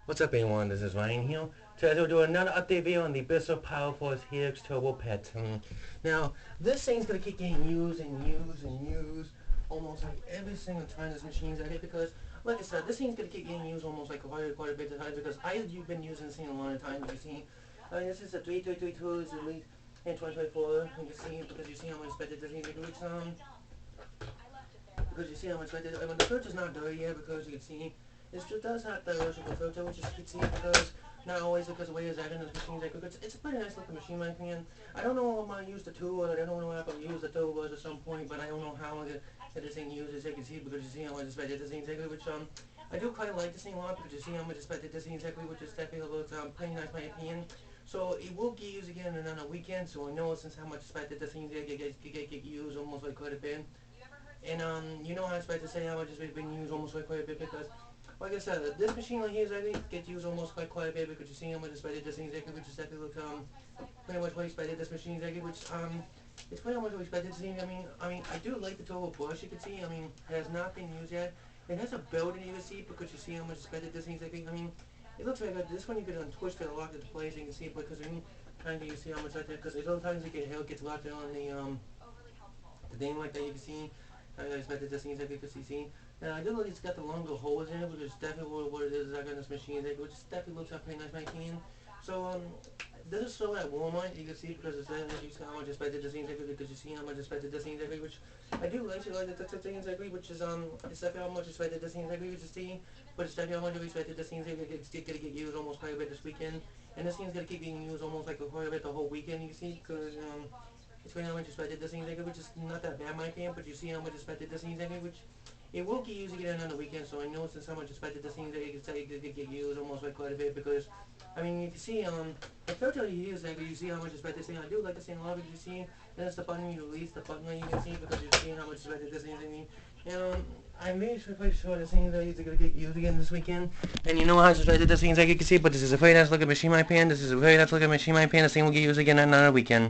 What's up everyone, this is Ryan here. Today we'll do another update video on the Bissell powerforce helix turbo pet. Now, this thing's going to keep getting used and used and used almost like every single time this machine's at it because, like I said, this thing's going to keep getting used almost like quite a bit of time because I've been using this thing a lot of times. You see, this is a 3332, it's released in 2024. You can see because you see how much better this thing is. Because you see how much better. I mean, the filter's not dirty yet because you can see it still does have the electrical filter, which is you can see because not always because the way it's adding this machine. It's a pretty nice looking machine, in my opinion. I don't know if I'm gonna use the tool, or I don't know if I'm gonna use the tool at some point, but I don't know how this thing uses. You can see because you see how much it's better this thing exactly, which I do quite like this thing a lot because you see how much it's better this thing exactly, which is definitely looks pretty nice, in my opinion. So it will get used again on a weekend. So I know since how much it's better this thing get used almost like quite a bit. And you know how I expect to say how much it's been used almost like quite a bit because, like I said, this machine right here is I think gets used almost quite a bit because you see how much it's better this thing exactly, which is definitely looks pretty much what I expected this machine exactly, which it's pretty much what I expected to see. I mean I do like the turbo push. You can see it has not been used yet. It has a built-in you can see because you see how much it's better this thing exactly. It looks like this one you could untwist it and lock it to place. You can see because kind of you see how much better because sometimes it gets locked on the thing like that. You can see. I expected this thing exactly because you see. I do look it's got the longer holes in it, which is definitely what it is like on this machine, which definitely looks like pretty nice, my opinion. So this is sold at Walmart. You can see because it's there. You see how much expected this thing exactly because you see how much expected this thing exactly, which I do like the thing exactly, which is it's definitely how much expected this thing exactly, which is see, but it's definitely how much we expected this thing exactly. It's gonna get used almost quite a bit this weekend, and this thing's gonna keep being used almost like quite a bit the whole weekend. You can see because it's funny how much expected this thing exactly, which is not that bad, my opinion, but you see how much expected this thing exactly, which it will get used again on the weekend, so I know since how much expected this thing exactly, it could get used almost like quite a bit because, you can see, the filter you use, like, you see how much expected this thing, I do like this thing a lot because you see, there's the button you release, the button that you can see because you're seeing how much expected this thing is, and, I'm very pretty sure this thing is going to get used again this weekend, and you know how expected this thing is, like you can see, but this is a very nice looking machine, my opinion, this is a very nice looking machine, my opinion, this thing will get used again on another weekend.